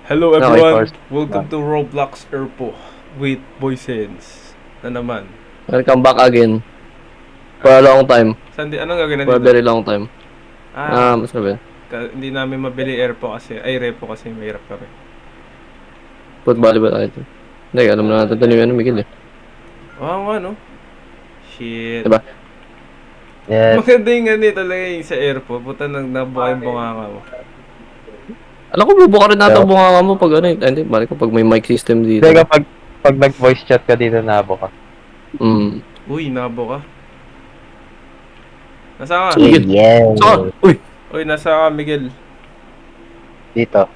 Hello Okay, everyone, first. welcome to Roblox Erpo with Boysens na naman. Welcome back again. For a long time. Anong gagawin For a dito? very long time. Mas sabi. Hindi namin mabili Erpo kasi, Repo kasi mahirap kami. Football ba tayo ito? Hindi, alam na natin ito ni Miguel eh. Oo nga no? Shit. Diba? Yes. Maganda yung ganito talaga yung sa Erpo, puta nang nabuka yung bunganga mo. Alam ko, bubuka rin natin ang bunganga mo pag ano eh. Hindi, balik ko pag may mic system dito. Hindi pag nag-voice chat ka dito, nabo ka. Uy, nabo ka. Nasa ka? Miguel. Yeah. Saan? Uy! Uy, nasa ka Miguel. Dito.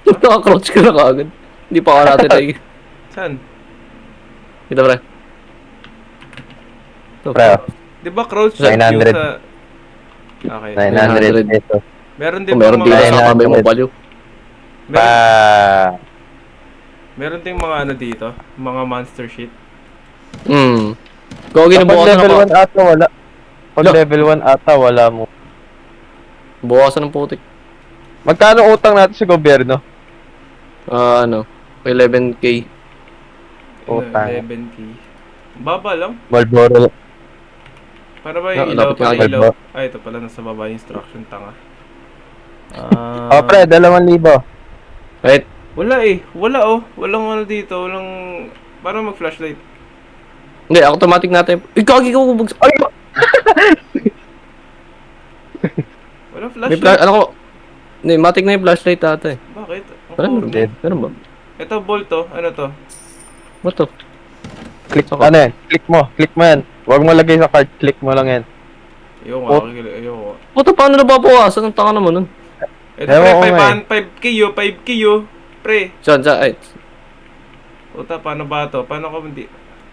Nakakrouch ka na kaagad. Hindi pa ka natin tayo. Saan? Kita pre. Ito. Pre, Di ba crouch 900. yung sa... Okay. 900 pesos. Meron din Kung meron bang dito mga... sa kamay mo, 900. baliw. Meron, Pa. meron ding mga ano dito, mga monster shit. Kung Pag ginubukasan level ako. 1 ata, wala. Pag Lo. level 1 ata, wala mo. Bukasan ng putik. Magkano utang natin sa gobyerno? Ano? 11K. Utang. 11K. Baba lang. Marlboro. Para ba yung ilaw? Lapit nga Para kayo. ilaw? Ay, ito pala nasa baba yung instruction, tanga. Oh, pre, 2,000. Right? Wala eh. Wala oh. Walang ano dito. Walang... Parang mag-flashlight. Hindi, automatic natin. Kagi ko bubugsa. Ay! Walang May flashlight. ano ko? Hindi, matik na yung flashlight ata eh. Bakit? Wala, Ang meron. pogi. Meron ba? Ito, bolt to. Ano to? What to? Click, Saka. ano yan? Click mo yan. Huwag mo lagay sa card, click mo lang yan. Ayoko Oh. nga. Ayoko. What to? Paano nababawasan? Ang tanga naman nun. Ito Ewan ko pre, nga 5K yo. 5K yo. Pre. Saan, ay. Puta, paano ba to? Paano ko hindi...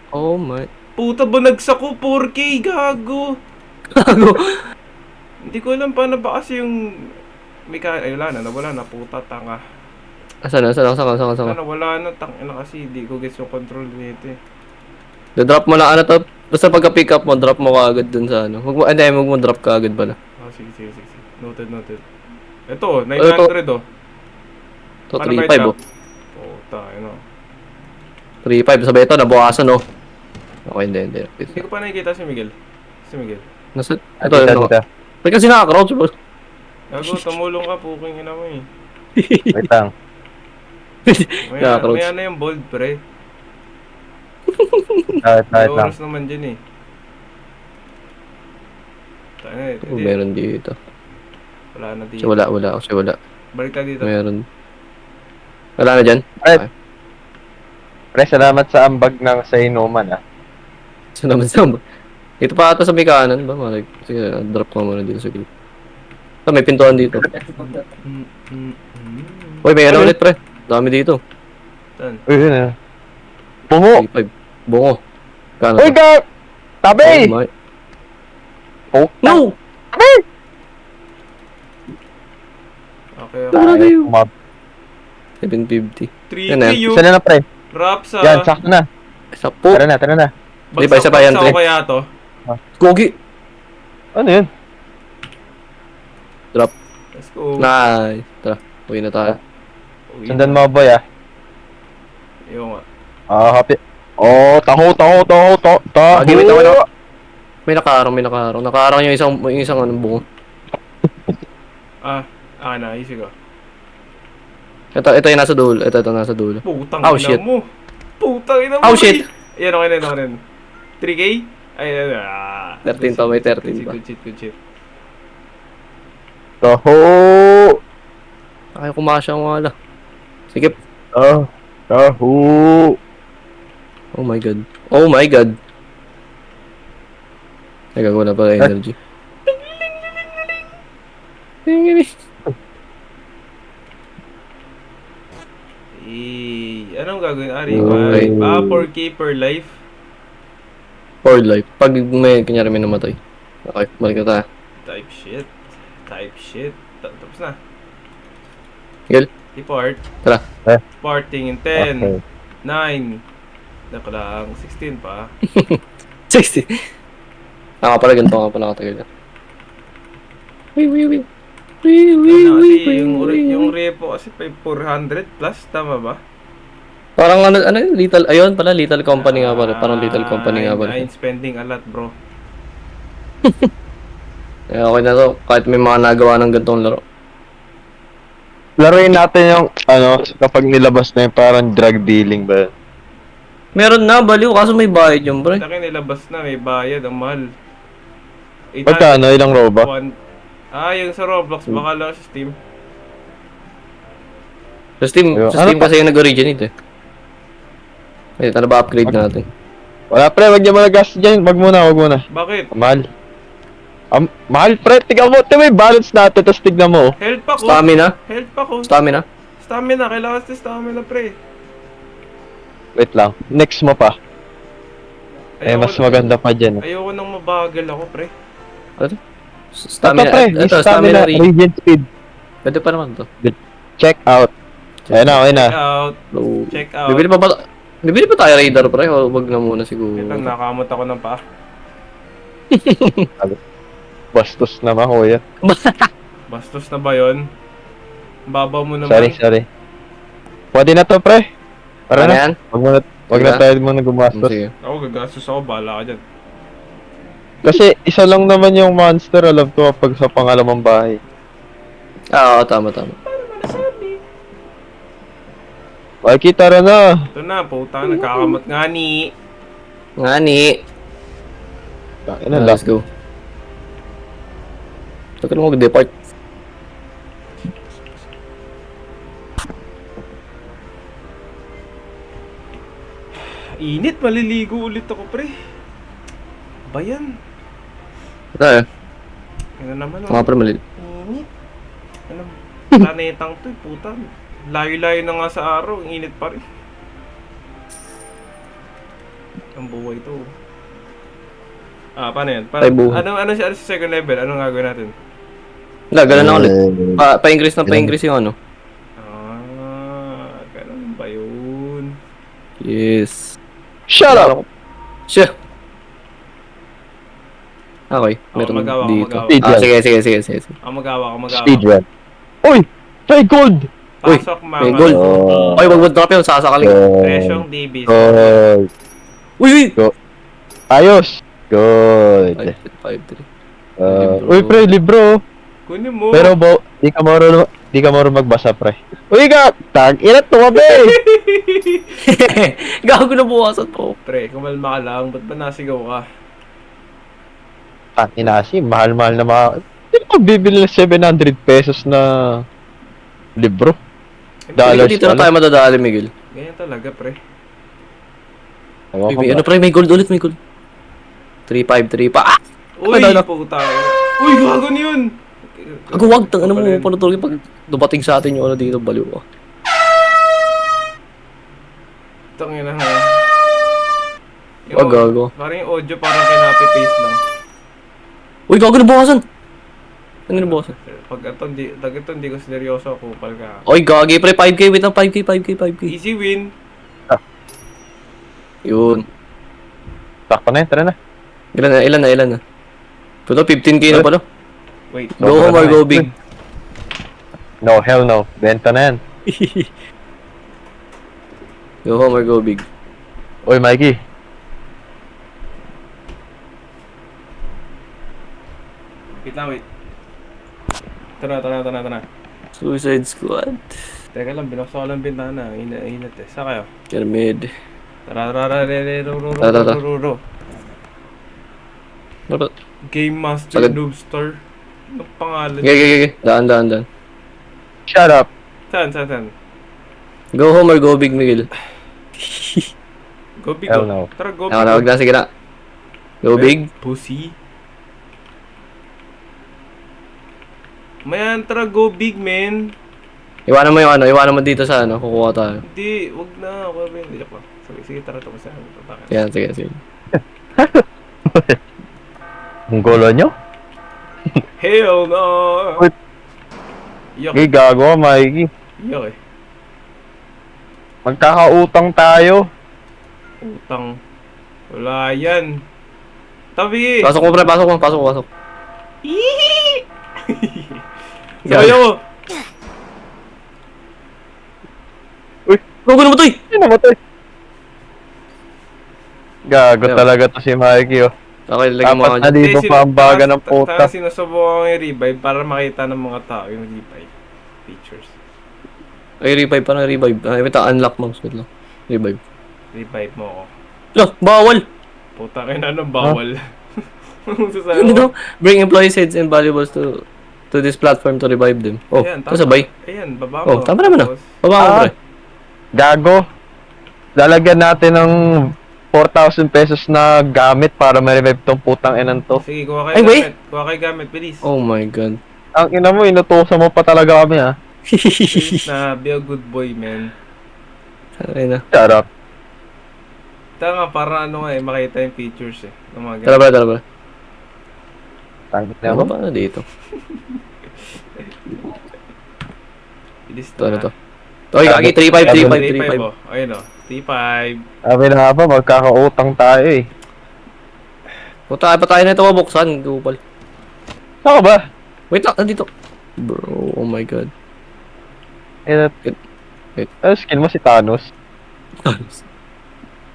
Oh my. Puta, bunagsak ko. 4K, gago. Gago. Hindi ko alam paano ba kasi yung... Ay, wala na. Nawala na. Puta, tanga. Asan? Ano, wala na. Tangina kasi. Hindi ko gets yung control nito eh. Da-drop mo lang ano to. Basta pagka-pick up mo, drop mo kaagad dun sa ano. Huwag mo drop kaagad pala. Oh, sige. Noted. Ito, 900 oh. To Paano ba 3.5 i-drop? oh. Puta, ano. 3.5. Sabi ito, nabawasan oh. Okay, hindi. Hindi ko pa nakikita si Miguel. Nasa, ito, Dito, ano. dito. Ba't kasi nakaka-crouch bro? Gago, tumulong ka. Puking ina mo eh. Wait lang. Nakaka-crouch. May ano yung bold pre. Wait May lang. oras naman dyan eh. Tayo na Oh, meron dito. Wala na dito. Kasi wala. Balik tayo dito. Meron. Wala na dyan? Pre, pre, salamat sa ambag ng sa inuman ah. Saan naman saan ba? Ito pa ata sa may kanan ba? Malag. Sige, drop ko muna dito sa gilid. May pintuan dito. Uy, may ano ulit pre. Dami dito. Saan? Uy, yun ah. Bungo! 3.5. Bungo. Kano? Uy, ka! Tabi! Oh my. Oh, No! Okay. Wala na yun. 750. 750. 3K Yan na. yun. Isa na pre. Rap sa... Yan, sakto na. Isa po. Tara na. Di ba, isa pa yan, Bagsak pre? kaya to? Gogi. Ano yun? Drop. Let's go. Nice. Tara. Uwi na tayo. Uwi Sundan na. mo boy ah. Yung nga. Happy. Oh, taho. Agi, wait. May nakaharang. Nakaharang yung isang anong bungo. Na. Easy ko. Ito yung nasa dulo. Ito nasa dulo. Putang Oh, ina shit. mo. Putang ina mo. Oh, shit. Ayan, okay na. 3K? Ay, 13 pa, may 13 pa. Good shit. Taho. Ay, kumasya ang wala. Sige. Taho. Oh my god. Teka, wala pa energy. Anong gagawin? Ari, Okay. 4K per life? For life. Pag kanyari may namatay. Okay, balik na tayo. Type shit. Tapos na. Miguel, Depart. tara. Parting in 10, Okay. 9, Naku 16 pa. 60. Pala, ganito nga pala katagal na. Wait. Yung repo kasi 400 plus, tama ba? Parang ano yun, Little, ayun pala, Little Company nga pala. Parang Little Company nga pala. I'm spending a lot, bro. Eh, okay na to, kahit may mga nagawa ng gantong laro. Laruin natin yung, kapag nilabas na yung parang drug dealing ba? Meron na, baliw, kaso may bayad yun, pre. Taki nilabas na, may bayad, ang mahal. Magkano? Ilang robot? Yung sa Roblox, baka lang sa Steam. Sa Steam kasi yung nag-originate eh. Eh, ano ba upgrade natin? Wala pre, wag niya magagastos dyan. Wag muna. Bakit? Mahal. Mahal pre, tignan mo. Ito may balance natin, tapos tignan mo. Health pa ko. Health pa ko. Stamina? Kailangan sa stamina, pre. Wait lang, next mo pa. Mas maganda pa dyan. Ayoko nang mabagal ako, pre. Ano? Ito pre, yung stamina, regen speed. Pwede pa naman to. Check out. Ayun na. Check out. Bibili pa tayo radar pre, o wag na muna siguro. Ito, nakamot ako ng paa. Bastos naman, kuya. Bastos na ba yun? Babaw mo naman. Sorry. Pwede na to, pre. Para Ano na. yan? Wag na tayo muna gumastos. Sige. Ako, gagastos ako. Bahala ka dyan. Kasi isa lang naman yung monster, alam ko, pag sa pangalamang bahay. Oo, tama. Makikita rin na. Ito na, puta. Nagkakamot nga ni. Let's go. Ito ka na mag-depart. Init, maliligo ulit ako, pre. Bayan. Ito eh. Ano naman, Mga pre, mali. Init. Ano, planetang to, puta. Layo-layo na nga sa araw, ang init pa rin. Ang buhay to. Paano yan? Ay, buhay. Ano sa second level? Anong gagawin natin? Wala, ganun na ulit. Pa-increase yung ano. Ganun ba yun? Yes. Shut up! Siya. Okay, meron magawa. dito. Speedrun. Sige. Magawa. Speedrun. Uy! May gold! Uy, Pasok, may mga. gold. Oh. Oy, wag drop yun, sasakaling. Presyong DB. Gold. Uy! Ayos! Good. 5-3. Uy, pre, libro. Kunin mo. Pero, di ka marunong magbasa, pre. Uy, tag, inat to, be! Gago na buwasan po. Pre, kumalma ka lang. Ba't ba nasigaw ka? Inasi, mahal-mahal na mga... Hindi ko bibili ng 700 pesos na libro. Dollars Dito na tayo madadali, Miguel. Ganyan talaga, pre. Ano pre, may gold ulit, may gold. 3-5 pa. Ah! Uy, Ay, puta. Uy, gago na yun. Ako wag, ano mo panutulog pag dumating sa atin yung ano dito, baliw ka. Tangina na. Wag, gago. Parang yung audio parang kinapi-paste lang. Uy, gago na bukasan! Ano na bukasan? Pag ito, hindi ko seryoso, kupal ka. Oy, gagi pre, 5k, wait lang, 5k. Easy win. Yun. Takpa na yun, tara na. Ilan na? Puto, 15k na pala. Wait. Go home or go big. No, hell no. Benta na yan. Go home or go big. Uy, Mikey. Wait. Tara. Suicide Squad. Teka lang, binuksan ko lang bintana. Init eh. Saan kayo? Kermid. Tara. Game Master Sagad. Noobstar. Anong pangalan? Gage. Daan. Shut up. Saan? Go home or go big, Miguel. Go big. Hell no. Tara, go big. Wag na, sige na. Go big. Pussy. Mayan, tara, go big, man. Iwanan mo dito sa ano, kukuha tayo. Hindi, wag na. Hindi pa. Sige, tara, tapos na. Yan, sige. Ang gulo nyo? Hell no! Wait. Yok. Hey, gago, Mikey. Yok eh. Magkakautang tayo. Utang. Wala yan. Tabi! Pasok mo pre, pasok. Sabay ako. Gago namatay! Sino namatay? Gago Ayun. talaga to si Mikey, oh. Okay, lagyan mo Apat nga na dyan. libo pa ang baga ng puta. Sinusubukan ko yung revive para makita ng mga tao yung revive features. Ay, revive pa na revive. Ay, wait, unlock mo. Wait lang. Revive. Revive mo ako. Lo, bawal! Puta kayo na anong bawal. Sasabi Ano ko, daw? Bring employees heads and valuables to this platform to revive them. Oh, ayan, tama. kasabay. Ayan, baba Oh, mo. tama naman Tapos, Baba mo, pre. Gago. Lalagyan natin ng 4,000 pesos na gamit para ma-revive tong putang inan to. Sige, kuha kayo Ay, wait. gamit. Kuha kayo gamit, bilis. Oh my god. Ang ina mo, inutusan mo pa talaga kami, ha? Bilis na, be a good boy, man. Ay na. Shut up. Tama, para ano nga eh, makita yung features eh. Ng mga Tara ganun. ba, tara ba? Tangit na Ano mo. ba na dito? Bilis Ito, ano na. to? Okay, kagi, 3-5, 3-5, 3-5. 3-5 oh. Ayun oh. 3-5. Sabi na nga ba, magkakautang tayo, eh. Punta pa tayo na ito mabuksan. Gupal. Saan ka ba? Wait lang, nandito. Bro, oh my god. Eh, Wait. skill mo si Thanos.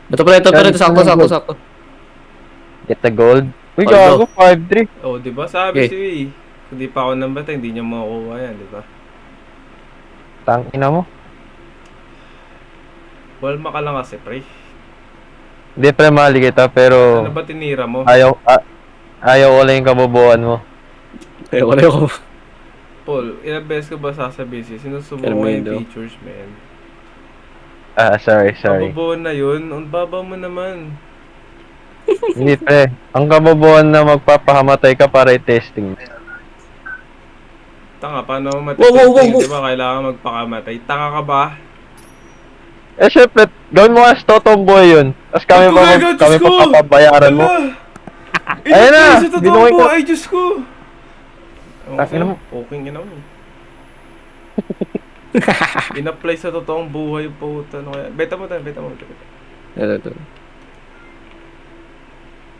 Ito pa ito, sakto. Get the gold. Uy, Although- gago, 5-3. Oh, di ba? Sabi Okay. si Wei. Kung di pa ako nambata, hindi niya makukuha yan, di ba? Tangina mo. Walma ka lang kasi, pre. Hindi pre, mali kita, pero Ano ba tinira mo? ayaw ko lang yung kabubuan mo. Eh, wala yung Paul, ilang beses ko ba sasabihin siya? Sinusubukan ko Carmelo. yung features, man. Sorry. Kabubuan na yun. Ang baba mo naman. Hindi pre, ang kabubuan na magpapahamatay ka para i-testing. Tanga, paano mo Wow. matitesting? Di ba kailangan magpakamatay? Tanga ka ba? Eh syempre, gawin mo as totomboy yun. Tapos kami Ay, kumaga, Diyos kami ko! papabayaran mo. Ayun na, Sa totoo binuhay po, ko. ay Diyos ko! Tangina mo. Okay, ina mo. In-apply sa totoong buhay po. Ano kaya? Beta mo. Ito.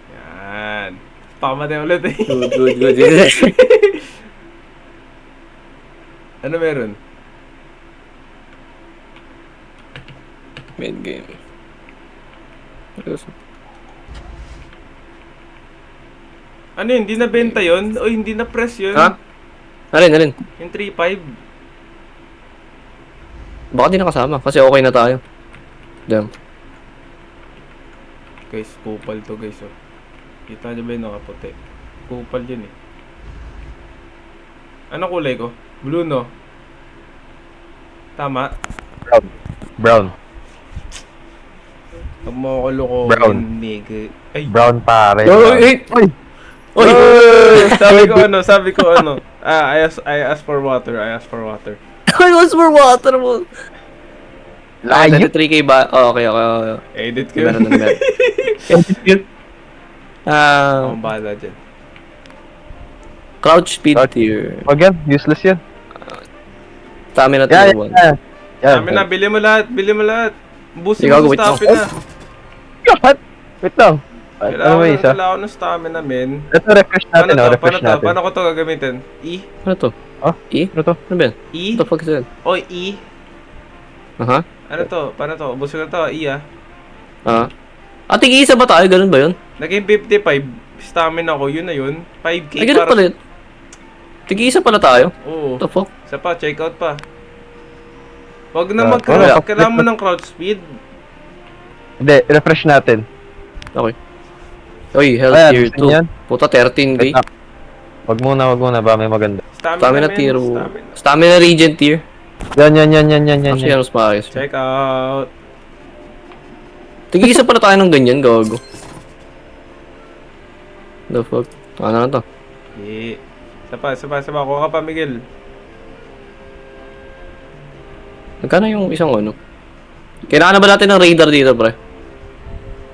Yan. Pakamatay ulit eh. Good. Ano meron? Mid game. Ano yun? Hindi na benta yun? O hindi na press yun? Ha? Alin? Yung 3.5? Baka di nakasama kasi okay na tayo. Damn. Guys, kupal to guys oh. Kita niyo ba yung nakaputi? Kupal yun eh. Ano kulay ko? Blue no? Tama? Brown. Huwag mo ako lukokin, Brown. nigga. Ay! Brown pare. Oy! Sabi ko ano. I asked for water. I was for water mo. Layo. 3K ba? Oh, okay. Edit ko Meron. yun. Ah, Akong bahala dyan. crouch speed Crouch. tier. Wag yan, useless yan. Stamina tier 1. Sabi na, bili mo lahat. Busin Ikaw, mo wait sa lang. stamina. God! Wait lang. Ano ba isa? Kailangan ng stamina, men. Ito, refresh natin, refresh natin. Paano ko to gagamitin? E? Ano to? Oh? E? Ano to? Ano ba yan? E? What the fuck is that? Oy, E? Aha? Ano to? Paano to? Ubusin ko to, E ah. Tig-isa ba tayo? Ganun ba yun? Naging 55 stamina ko, yun na yun. 5k Ay, ganun pala yun. Tig-isa pala tayo? Oo. What the fuck? Isa pa, check out pa. Wag na wala. mag-crouch. Kailangan mo ng crouch speed. Hindi, refresh natin. Okay. Oy, health Ayan, tier gusto niyo yan? 2. Puta, 13k. Wait lang. Wag muna, ba may maganda. Stamina men, tier 1. stamina. Stamina regen tier. Yan. Actually, ano mas maayos. Check out. Tig-isa pala tayo ng ganyan, gago. The fuck? Ano na to? Okay. Isa pa. Kuha ka pa, Miguel. Magkano yung isang ano? Kailangan na ba natin ng radar dito, pre?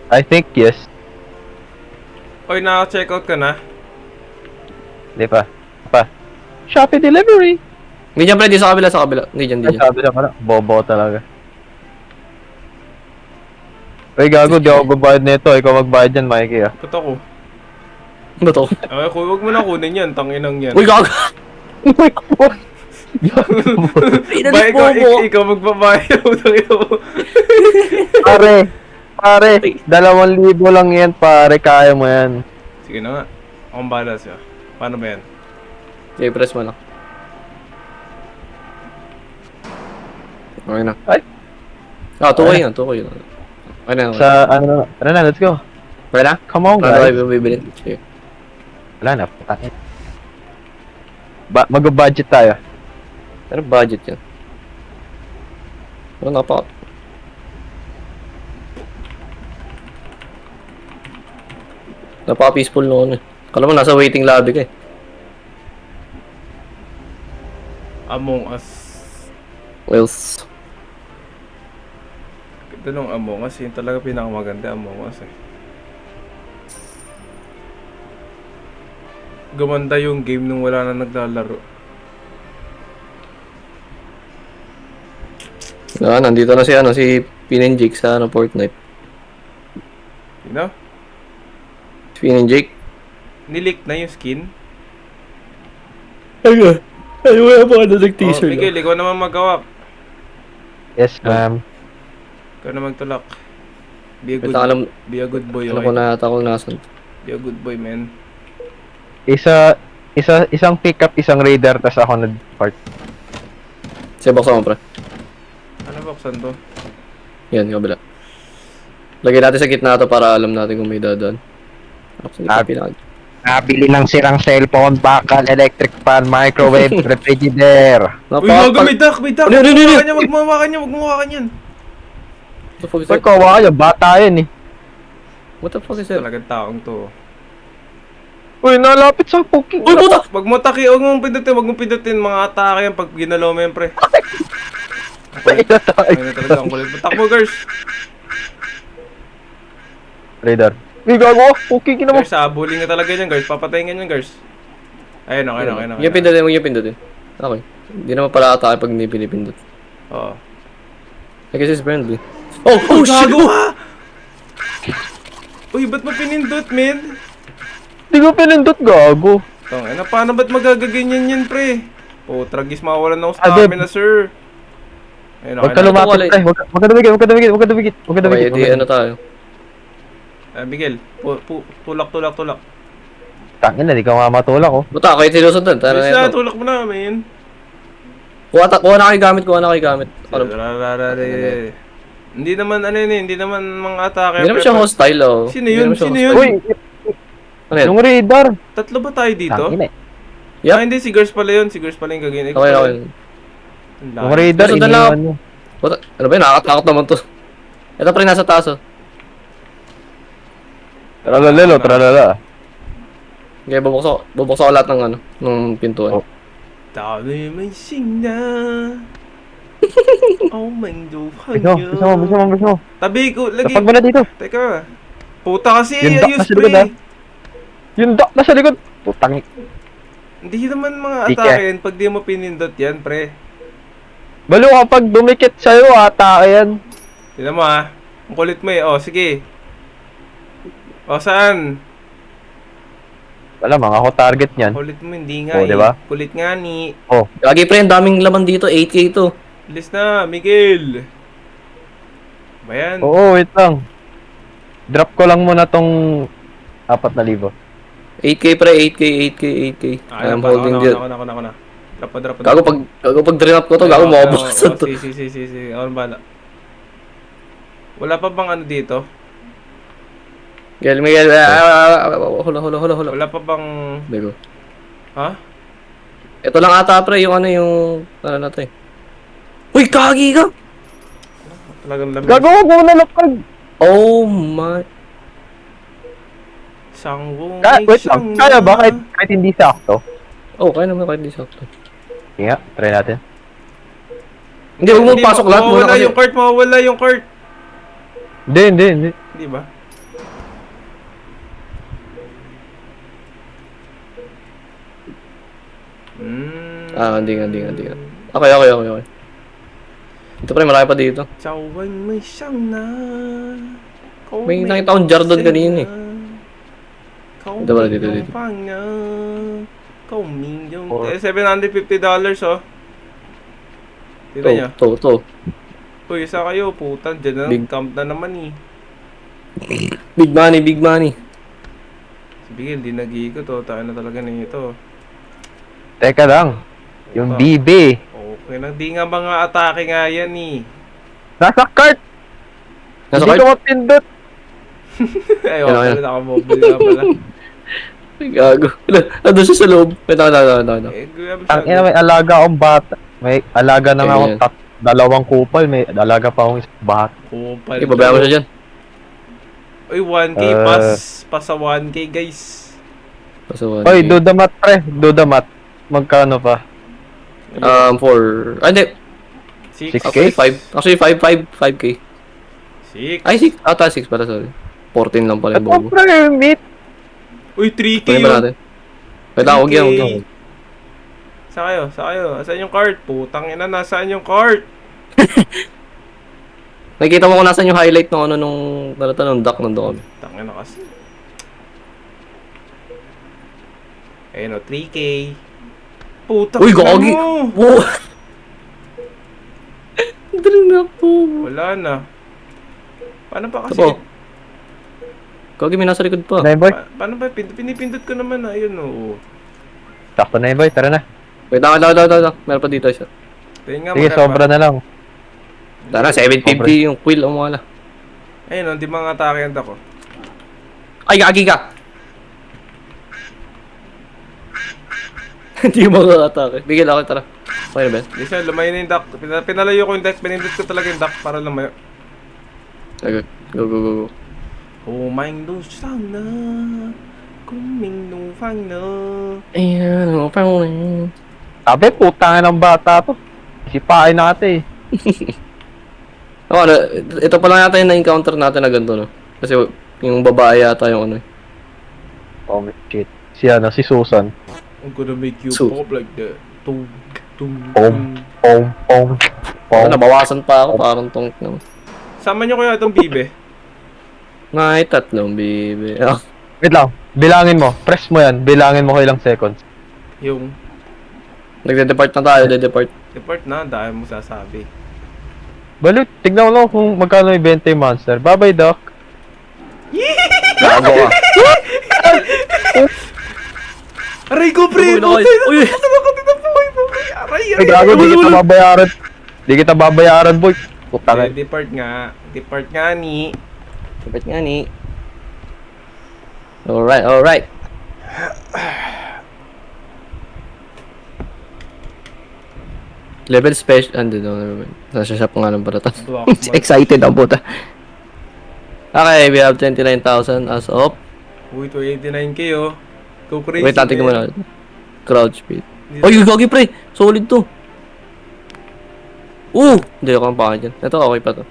I think yes. Oy, naka-check out ka na? Hindi pa. Shopee delivery. Hindi dyan, pre. Di sa kabila. Hindi dyan. Ay, sabi na pala. Bobo talaga. Uy, gago, di ako babayad nito. Ikaw magbayad dyan, Mikey, ah. Ba't ako? Ano to? Okay, huwag mo na kunin yan. Tanginang yan. Uy, gago! Ba, ikaw magbabayad. Utang ina mo. Pare, 2,000 lang yan, pare, kaya mo yan. Sige na nga. Akong bahala siya. Paano ba yan? Okay, press mo lang. Okay na. Ay. Tukay yan, tukay yan. Okay na, okay. Sa, ano na, let's go. Okay na? Come on, Ano guys. tayo bibili? Sige. Wala na, putangin. Mag-budget tayo. Ano budget yan? Ano napaka... Napaka-peaceful noon eh. Kala mo nasa waiting lobby ka eh. Among Us. Wells. Ito nung Among Us, yun talaga pinakamaganda Among Us eh. Gumanda yung game nung wala na naglalaro. Nandito na si Pinenjik sa Fortnite. You know? Si Pinenjik. Nilik na yung skin. Ay, wala pa ka na Oh, nag-teaser. Miguel, ikaw naman magawa. Yes, ma'am. Ikaw na magtulak. Be a Wait good, lang, alam, be a good boy, alam ko okay? na ata kung nasan. Be a good boy, man. Isang pickup, isang radar, tas ako nag-part. Sige, buksan mo pre. Ano buksan to? Yan, kabila. Lagyan natin sa gitna to para alam natin kung may dadaan. Actually, pinag. Nabili ng sirang cellphone, bakal, electric fan, microwave, refrigerator. Uy, Mago, may duck, may duck! Ano, ano, ano, ano? Wag mo hawakan yan, wag mo hawakan yan. What the fuck is Sir, that? kawa kayo, bata yan eh. What the fuck is that? Talagang taong to. Uy, nalapit sa cooking. Uy, puta! Wag mo wag mong pindutin, mga atake yan pag ginalaw mo yan, pre. Ay, natay. Ay na talaga, ang kulit. Takbo, girls! Radar. Uy, gago, cooking na mo. Girls, bullying na talaga yan, girls. Papatayin ka yan, girls. Ayun, okay na. Yung pindutin, huwag yung pindutin. Okay. Hindi naman pala atake pag hindi pinipindot. Oo. I guess it's friendly. Oh shit! Gago ha! Uy, ba't mo pinindot, men? Hindi ko pinindot, gago. Paano ba't magagaganyan yan, pre? Oh, tragis mawawalan ng Adeb. stamina, sir. Ayun, Huwag ka okay na. lumapit, Wala eh. pre. Huwag ka dumigit, huwag ka dumigit, huwag ka dumigit. Huwag ka Okay, dumigit. di ano tayo. Miguel, tulak. Tangin na, di ka mamatulak, oh. Buta, kayo sinusundan. Tara Bilis na na, ito. tulak mo na, men. Kuha na kayo gamit, kuha na kayo gamit. Ano? Rararare. Hindi naman, hindi naman mga atake. Hindi naman siya hostile, oh. Sino Hindi yun? naman siya Sino hostile. yun? Uy, Ano yan? yung radar. Tatlo ba tayo dito? Tangin eh. Yup. Ah, hindi, si girls pala yun. Si girls pala yung gagawin. Okay, okay. Yung radar, Sundan lang iniwan mo. Buta, ano ba yun? Nakakatakot naman to. Ito pre, nasa taas, oh. Tralalelo, tralala. Okay, bubuksan ko lahat ng ano, ng pintuan. Oh. Dami may sina. Oh my Bisa mo. Tabi ko, lagi. Lapag mo na dito. Teka. Puta kasi, Yung duck ayos nasa likod, pre. ah. Yung dock nasa likod. Putang. Hindi naman mga Ike. atake yan pag di mo pinindot yan, pre. Balo kapag dumikit sa'yo, ata yan. Tignan mo ha. Ang kulit mo eh. Oh, sige. Oh, saan? Wala, mga ako target niyan. Kulit mo, hindi nga Oh, eh. diba? Kulit nga ni. Oh, Lagi pre, ang daming laman dito, 8K to. Bilis na, Miguel. Bayan. oo, wait lang. Drop ko lang muna tong 4,000. 8K pre, 8K. I'm holding it. Ako na. Drop. Gago pag drain up ko to, gago mabukasan to. Si. Ako na bala. Wala pa bang ano dito? Miguel, hula. Wala pa bang... Digo. Ha? Ito lang ata pre, yung ano na to eh. Uy, kagi ka! Talagang lamig. Gago, wag mo na lapag. Oh my... Sangwong Wait lang, kaya ba kahit hindi sakto? Oh, kaya naman kahit di sakto. Sige nga, try natin. Hindi, huwag mo pasok lahat muna kasi. Mawawala yung cart. Hindi. Hindi ba? Hindi nga. Okay. Ito pre, marami pa dito. Cawan may siyang na. May nakita akong jar doon kanina eh. Ito ba, dito. Coming yung Or- $750 oh. Tira nyo. To. Uy, isa kayo, putan. Diyan na, Big- camp na naman eh. Big money. Sige, hindi nag-iikot oh. Tayo na talaga na ito. Teka lang. Yung Ito. BB. Okay na, di nga mga atake nga yan eh. Nasa cart! Nasa Hindi cart? ko mapindot. Ayaw Ayun, pala, ayun. nakamobile nga pala. Ay, gago. Ando siya sa loob. Wait, no. Eh, grab Ang siya. ina, may alaga akong bata. May alaga na nga Ayan. akong dalawang kupal. May alaga pa akong isang bata. Kupal. Ibabayan mo siya dyan. Uy, 1K pas sa 1K guys. Pasawan. Oy, do the math pre. Do the math. Magkano pa? 4. Ah, hindi. 6. Six. Actually, 5. Actually, 5K. 6. Ay, 6. 6 pala, sorry. 14 lang pala yung Ito bobo. pre, meet. Uy, 3K Pwede ba yun. natin? Wait lang, huwag yan. Sa kayo? Asan yung cart? Putang ina, nasaan yung cart? Nakikita mo kung nasan yung highlight ng ano nung nung duck nandun kami. Tangina kasi. Ayun o, 3K. Putang Uy, ina gagi! mo! Wow! Dali na po. Wala na. Paano pa kasi? Ito po. Gagi, may nasa likod pa. Na yun boy. Paano ba? Pinipindot ko naman na. Ayun o. Sakto na yun boy. Tara na. Wait lang. Meron pa dito isa. Tingin nga Sige, magkano sobra ba? na lang. Tara, 750 yung quill o wala. Ayun o, di mga atake yan ako. Ay, gagi ka! Hindi mo makakatake. Bigyan ako, tara. Okay na ba? Lisa, lumayo na yung duck. Pinalayo ko yung duck. Pinindot ko talaga yung duck para lumayo. Okay, go. Humang do sana. Kuming do fang na. Ayan, parang na. Sabi, putangin ng bata to. Sipain natin eh. Ano, ito pa lang yata yung na-encounter natin na ganito, no? Kasi yung babae yata yung ano. Oh shit. Si Susan. I'm gonna make you So- pop like that. Tung, tung, Pom. tung. Pom. Nabawasan pa ako, parang tongk naman. Sama nyo kaya itong bibe. Ngay, tatlong bibi. Ah, Wait lang. Bilangin mo. Press mo yan. Bilangin mo ko ilang seconds. Yung nagde-depart na tayo, depart. report na, dahil mo sasabi. Balut, tignan mo lang kung magkano yung 20 monster. Bye-bye, Doc. Gago ka. Aray ko, pre! Uy, nakay- Putay na! Uy! Putay na! Putay na! Putay na! Aray! Ay, gago, di kita babayaran. Di kita babayaran, boy. Putangin. Depart nga. Depart nga ni. Depart nga ni. Alright. Level special, never mind. Nasa shop nga ng barata. Block mark. Excited ang puta. Okay, we have 29,000 as of. Uy, 289k oh. Go crazy. Wait, natin ko man. muna. Crowd speed. Oy, gagi pre! Solid to. Hindi ako ang pangit dyan. Ito, okay pa to.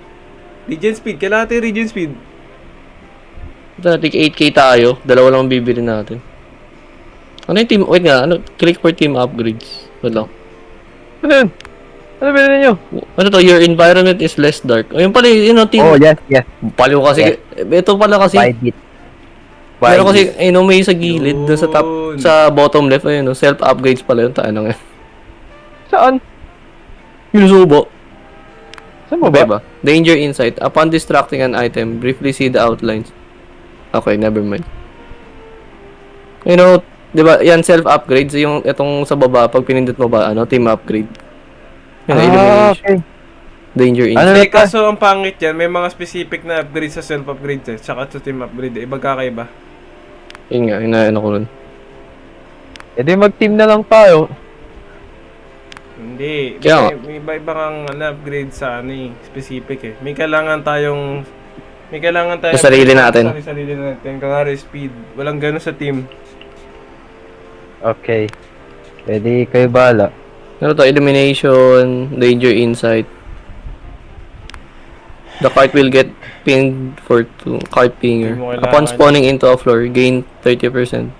Regen speed. Kailangan natin regen speed. Ito, tig 8k tayo. Dalawa lang ang bibili natin. Ano yung team? Wait nga, ano? Click for team upgrades. Wait lang. Ano yun? Ano bilhin nyo? Ano to? Your environment is less dark. O, yun pala, yun ang team. Oh, yes. Paliw kasi. Ito pala kasi. Bit. Meron kasi, ayun, may sa gilid. Dun sa top, Yun. sa bottom left. Ayun, self-upgrades pala yun. Tayo na nga. Saan? Minusubo. Saan mo Okay ba? ba? Danger insight. Upon distracting an item, briefly see the outlines. Okay, never mind. You know, di ba, yan self-upgrades. Yung itong sa baba, pag pinindot mo ba, ano, team upgrade. Yun, illumination. Okay. Danger insight. Ano Hindi, na pa? kaso ang pangit yan, may mga specific na upgrade sa self-upgrade eh. Tsaka sa team upgrade eh. Iba kakaiba. Yun nga, inaano ko nun. E di mag-team na lang tayo. Hindi. Kaya nga. May iba-iba kang upgrade sa ano eh, specific eh. May kailangan tayong Sa sarili natin. Sa sarili natin. Kangari speed. Walang gano'n sa team. Okay. Pwede kayo bahala. Ano to? Illumination, danger insight. The cart will get pinged for 2 cart pinger. Hindi mo kailangan. Upon spawning into a floor, gain 30%.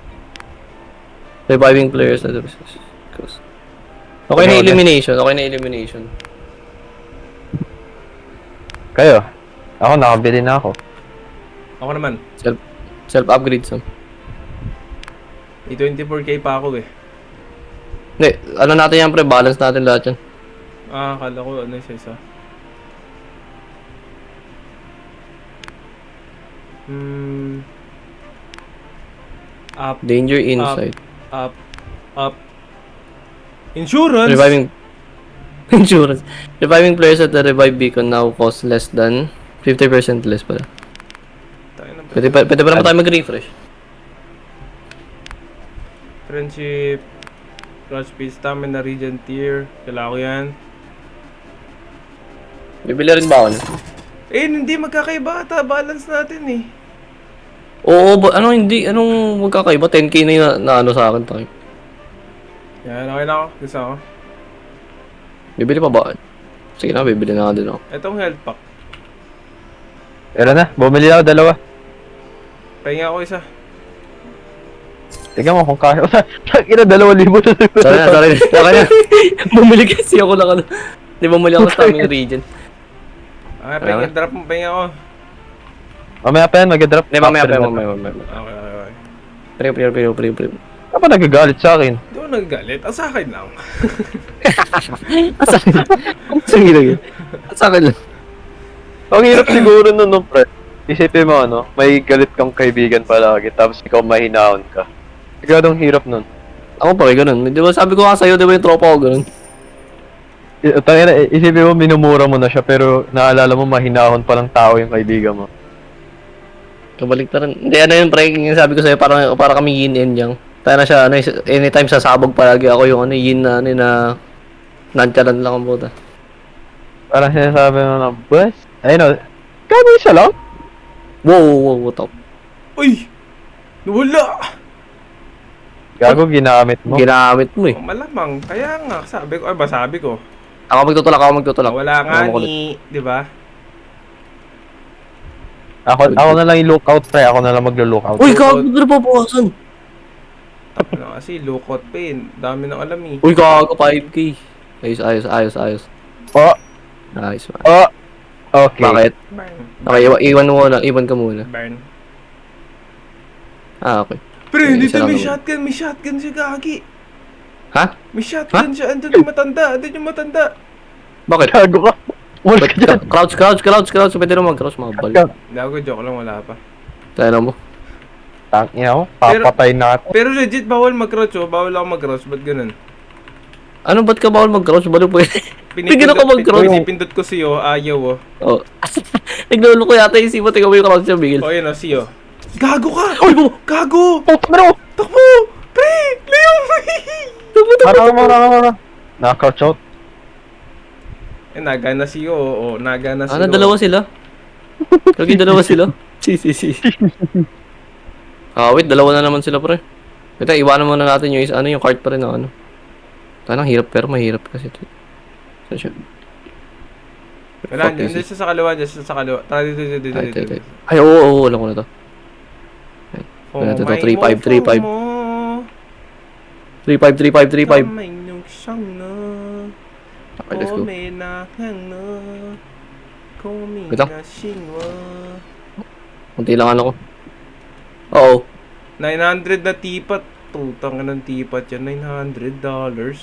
Reviving players at the Okay na elimination. Kayo. Ako, nakabili na ako. Ako naman. Self-upgrade some. May 24k pa ako eh. Hindi, ano natin yan pre, balance natin lahat yan. Akala ko ano yung isa. Up, Danger inside. up, up. Insurance! Reviving... Insurance. Reviving players at the revive beacon now cost less than 50% less pala. Tayo na ba? Pwede pa naman tayo mag-refresh. Friendship. Clutch speed, stamina, region tier. Kailangan ko yan. Bibili rin ba ako na? Eh, hindi magkakaiba ata. Balance natin eh. Oo, ano hindi? Anong magkakaiba? 10k na yung na ano sa akin tayo. Yan, okay na ako. Gusto ako. Bibili pa ba? Sige na, bibili na ako din ako. Itong health pack. Pero na, bumili ako dalawa. Pahinga ako isa. Tingnan mo kung kaya. Ina, 2,000 na. Sorry na. Bumili kasi ako lang ano. Di bumili ako sa aming region. Okay, pahinga. Drop mo. Pahinga ako. Mamaya pa yan, mag-drop. Hindi, mamaya. Okay. Pre. Ano ba nagagalit sa akin? Hindi ako nagagalit. Ang sa akin lang. Sa akin lang. Ang hirap siguro nun, no, pre. Isipin mo, ano, may galit kang kaibigan palagi, tapos ikaw mahinahon ka. Sigadong hirap nun. Ako pa rin ganun. Di ba sabi ko nga sa'yo, di ba yung tropa ko ganun? Isipin mo, minumura mo na siya, pero naalala mo, mahinahon palang tao yung kaibigan mo. Kabaliktaran. Hindi, ano yun, pre, yung sabi ko sa'yo, para kami yin and yang. Tayo na siya, ano, anytime sasabog palagi ako yung ano, yin na, ano, na nonchalant lang ang puta. Parang sinasabi mo na, boss, ayun o, kami isa lang? Wow, top. Uy! Nawala! Gago, ginamit mo. Ginamit mo eh. Oh, malamang. Kaya nga, sabi ko. Ay ba, sabi ko. Ako magtutulak. Wala nga Ako ni... Di ba? Ako na lang yung lookout, pre. Ako na lang maglo-lookout. Uy, gago, na papawasan. Ano kasi, lookout pa eh. Dami ng alam eh. Uy, gago, 5k. Ayos. Oh, Nice, man. oh. Okay. Bakit? Burn. Okay, iwan ka muna. Burn. Okay. Pero Eh, dito isa lang may naman. shotgun. May shotgun siya, Gagi. Ha? May shotgun siya. Andun yung matanda. Bakit? Gago ka. Wala ka dyan. Crouch. Pwede naman mag-crouch, mga bal. Hindi ako, joke lang, wala pa. Tayo mo. Tangina mo, papatay natin. Pero legit, bawal mag-crouch oh. Bawal ako mag-crouch. Ba't ganun? Ano, ba't ka bawal mag-crouch? Balo po yun. Bigyan ako mag-crouch. Pinipindot ko siyo, ayaw oh. Oh. Naglolo ko yata yung sipo. Tingnan mo yung crouch niya, Bigil. Oh, yun oh, siyo. Gago ka! Uy, mo! Gago! Pero, Takbo! Pre! Leo! mara. Naka-crouch out. Eh, naga na siyo. Oo, naga na siyo. Ano, dalawa sila? Kagi dalawa sila? Si. Wait, dalawa na naman sila, pre. Wait, iwanan muna natin yung isa, yung cart pa rin na ano. Tanang hirap, pero mahirap kasi ito. Saan siya? Wala, Fuck is dyan it? siya sa kaliwa, dyan siya sa kaliwa. Tara, dito. Ay, oo, alam ko na to. Oh, Ito, may 3-5. mo. 3-5. Kamay niyong siyang na. Okay, let's go. Kome na kang na. Kome Wait lang. na shinwa. Kunti lang ano ko. Oo. 900 na tipat. Tutang ka ng tipat yan. $900.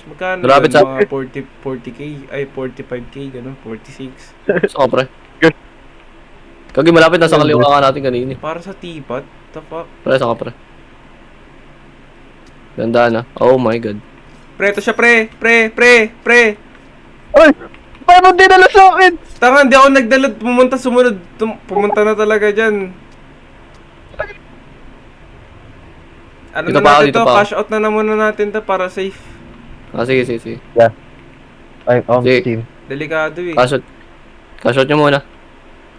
Magkano Grabe, yun? sabi. Mga 40k? Ay, 45k. Ganun, 46. Saka, pre. Kagi malapit na sa kaliwa ka natin kanina. Para sa tipat? The fuck? Pre, saka, pre. Ganda na. Oh my god. Pre, ito siya, pre! Ay! Paano dinala sa akin? Tanga, hindi ako nagdalot. Sumunod. Pumunta na talaga dyan. Ano Dito na pa ako, natin dito to? pa ako. Cash out na muna natin to para safe. Sige. Ay, Sige. team. Delikado eh. Cash out nyo muna.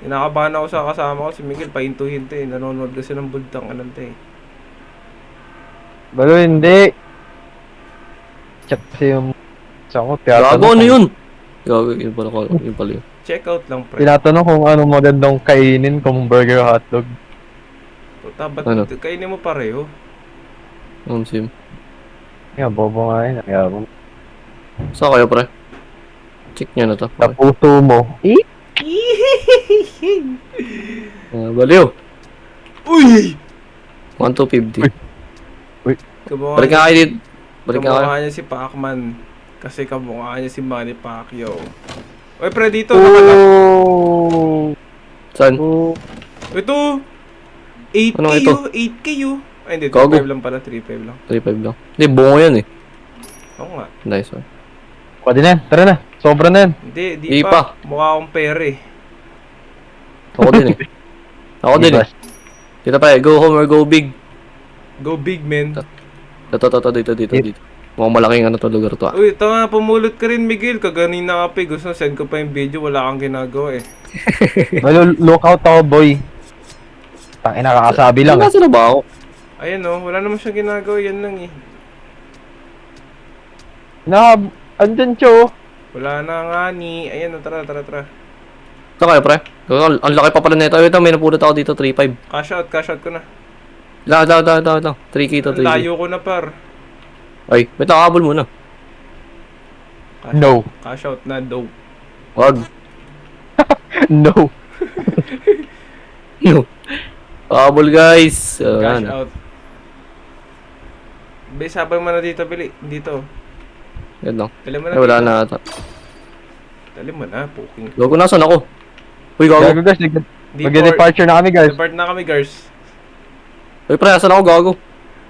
Inakabahan ako sa kasama ko. Si Miguel, pahintuhin to eh. Nanonood kasi ng bultang anante eh. Balo, hindi. Chat kasi yung... Sa ako, Gago, ano yun? Gago, yun pala yun. Check out lang, pre. Tinatanong kung anong magandang kainin, kung burger o hotdog. Puta, ba't Ano? kainin mo pareho? Sim. Yan, bobo nga yun. Yabang. Saan kayo, pre? Check nyo na to. Sa puso mo. Baliw. Uy! 1,250. Uy. Kabawa Balik nga kayo dito. Balik nga kayo. Kamukha niya si Pacman. Kasi kamukha niya si Manny Pacquiao. Oy, pre, dito. Nakala. Oh! Saan? Oh! Ito. 8K Ano ito? 8K Ay, hindi. Gago. 3.5 lang pala. 3.5 lang. 3.5 lang. Hindi, bungo yan eh. Oo nga. Nice one. Pwede na yan. Tara na. Sobra na yan. Hindi, di Di pa. pa. Mukha akong pere. Ako din eh. Ako din eh. Dito pa go home or go big. Go big, man. Dito. Mukhang malaking ano to lugar to ah. Uy, tama, pumulot ka rin, Miguel. Kaganina ka pa, gusto send ko pa yung video, wala kang ginagawa eh. Lookout ako, boy. Tangina, nakakasabi lang. Nasa na ba ako? Ayan oh, wala naman siyang ginagawa, yan lang eh. Andyan siya, oh. Wala na nga ni, ayan oh, tara. Saan kayo pre? Ang laki pa pala nito. Wait lang, may napulot ako dito 3.5. Cash out ko na. Lang. 3K to 3K. Layo ko na par. Ay, wait lang, habol muna. No. Cash out na, dope. Wag. No. No. Habol guys. Cash Ano? out. Bili, sabay mo na dito, Bili. Dito. Yan lang. Bili mo na Ay, wala dito. na ata. Dali mo na, puking. Gago, nasan ako? Uy, gago. Gago, guys. Mag-departure na kami, guys. Depart na kami, girls. Uy, pre, nasan ako? Gago.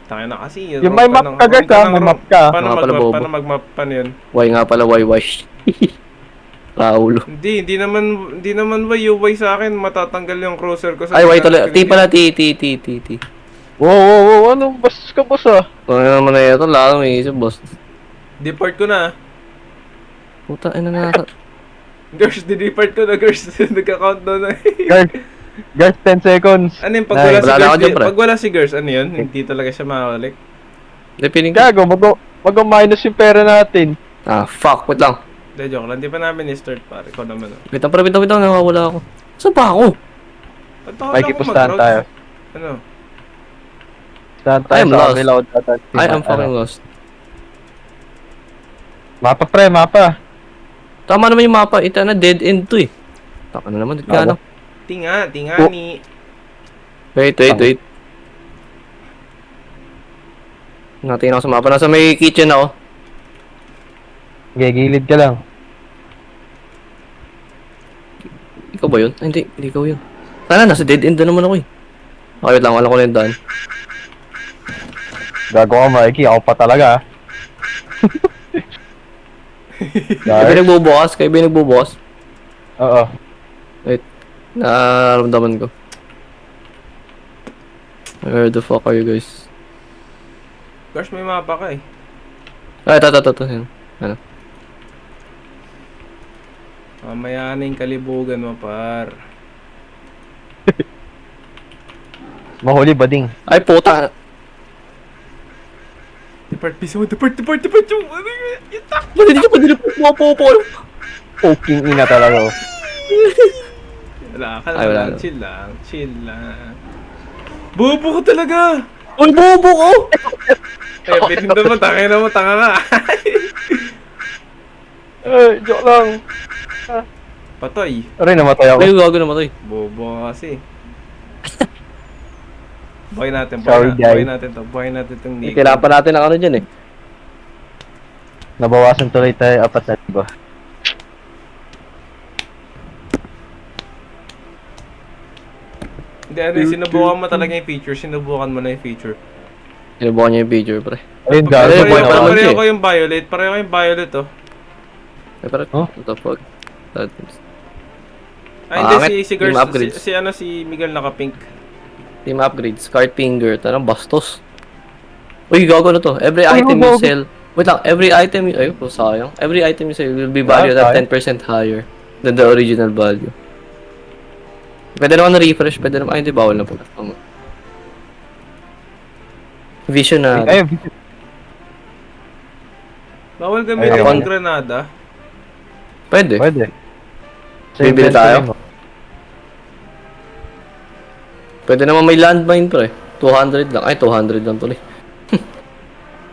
Tangin na kasi. Yung may map ka, guys, ha? May map ka. Paano Mga pala, mag-map? bobo. Paano mag-map? Paano yun? Why nga pala, why wash? Raulo. Hindi naman way sa akin matatanggal yung cruiser ko sa Ay, why screen tuloy. T pala, niya. T. Wow. Ano? Bastos ka, boss, ah. Ano naman na ito? Lalo may isip, boss. Depart ko na. Puta, ano na. Girls, depart ko na, girls. Nagka-countdown na. Guys, 10 seconds. Ano yung Nice. pag wala si Wala na ako girls? dyan, pre. Pag wala si girls, ano yun? Hindi talaga siya makakalik. Hindi, piling ko. Gago, mag-minus yung pera natin. Ah, fuck. Wait lang. Hindi, joke lang. Di pa namin ni-start, pare. Ikaw naman. Oh. Wait lang. Nawawala ako. Saan pa ako? Ba't pa Mikey, pustahan tayo. Ano? Pustahan I tayo am sa lost. Reload. I am fucking lost. Mapa, pre, mapa. Tama naman yung mapa. Ito na, dead end to eh. Taka na naman. Ano? Tinga Oh. ni. Wait. Natingin ako sa mapa. Nasa may kitchen ako. Okay, gilid ka lang. Ikaw ba yun? Ay, hindi ikaw yun. Sana, nasa dead end na naman ako eh. Okay, wait lang. Alam ko na yung daan. Gago ka, Mikey. Ako pa talaga, ah. Kayo ba nagbubukas? Oo. Wait. Nararamdaman ko. Where the fuck are you guys? Gosh, may mapa ka eh. Ay, ito. Yan. Ano? Mamaya na yung kalibugan mo, par. Mahuli, bading. Ay, puta! Depart, piso mo. Depart yung... Ano yun? Yung tak! Hindi ka po. Fucking ina talaga, oh. Wala ka Ay, wala lang. na. Chill lang. Bobo ka talaga! Uy, bobo ko! Eh, pinindot mo. Tangin mo. Tanga ka. Joke lang. Patoy. Aray, namatay ako. Ay, gago naman to eh. Bobo ka kasi. Buhay natin. Sorry, guys. Buhay natin to. Buhay natin itong Nico. Kailangan pa natin ang ano dyan eh. Nabawasan tuloy tayo 4,000. Hindi, ano, sinubukan mo talaga yung feature. Sinubukan mo na yung feature. Sinubukan niya yung picture, pre. Ayun, Ay, gago. boy, parang Pareho siya eh. ko yung violet. Pareho ko yung violet, oh. Ay, parang, Oh? what the fuck? Ay, hindi, Pangit. si girls, Team upgrades. si Miguel naka-pink. Team upgrades, card finger, tarang bastos. Uy, gago na to. Every Ay, item you gago. sell, wait lang, every item you, ayun, sayang. Every item you sell will be valued at 10% higher than the original value. Pwede naman na-refresh, pwede naman, ay, hindi, bawal na po. Vision na. Ayun, Bawal gamitin Ayun. yung granada. Pwede. pwede. Bibili tayo? mo. Pwede naman may landmine, pre. 200 lang. Ay, 200 lang tuloy.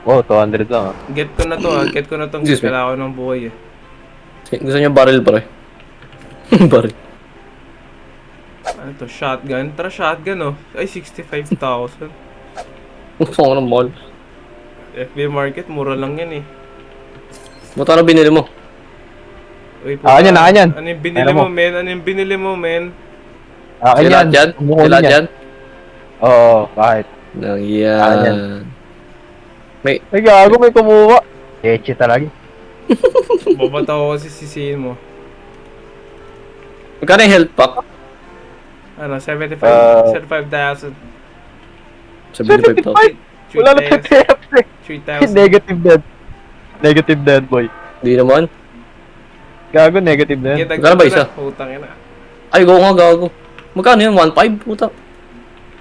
Wow, 200 lang, ah. Get ko na to, ah. Get ko na tong Excuse me. kailangan ko ng buhay, eh. Gusto niyo barrel, pre. Barrel. Ano to? Shotgun? Tara, shotgun, oh. Ay, 65,000. Gusto ko ng mall. FB Market, mura lang yan eh. Magkano binili mo? Uy, Akin yan, akin yan. Ano yung binili Ayan mo, mo. men? Ano yung binili mo, men? Akin Sila yan. dyan? Kumukuha Sila niya. dyan? Oo, bakit? Nang Ayan. yan. May, Ay, gago, may kumuha. Eche talaga. Babataw ko kasi sisihin mo. magkano yung health pack? Ano, 75, Ah. 75,000. 75,000. Wala na TTF eh. 3,000. Negative dead. Negative dead, boy. Di naman. Gago, negative dead. Magkano ba isa? Putang ina. Ay, go nga, gago. Magkano yun? 1.5? Puta.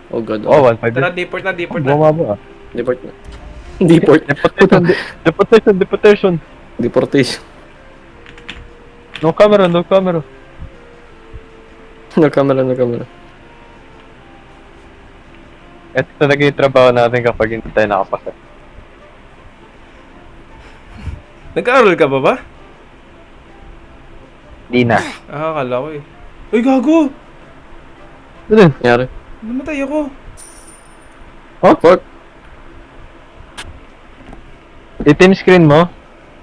Oh god. Oh, 1.5 Tara, dead. deport na, deport na. Bumaba ah. Deport na. Deport. Deportation. Deportation. No camera, no camera. Nagkamera, nagkamera. Ito talaga yung trabaho natin kapag hindi tayo nakapasa. Nag-aaral ka ba ba? Di na. Ah, akala ko eh. Uy, gago! Ano yun? Nangyari. Namatay ako. Fort. Itim screen mo?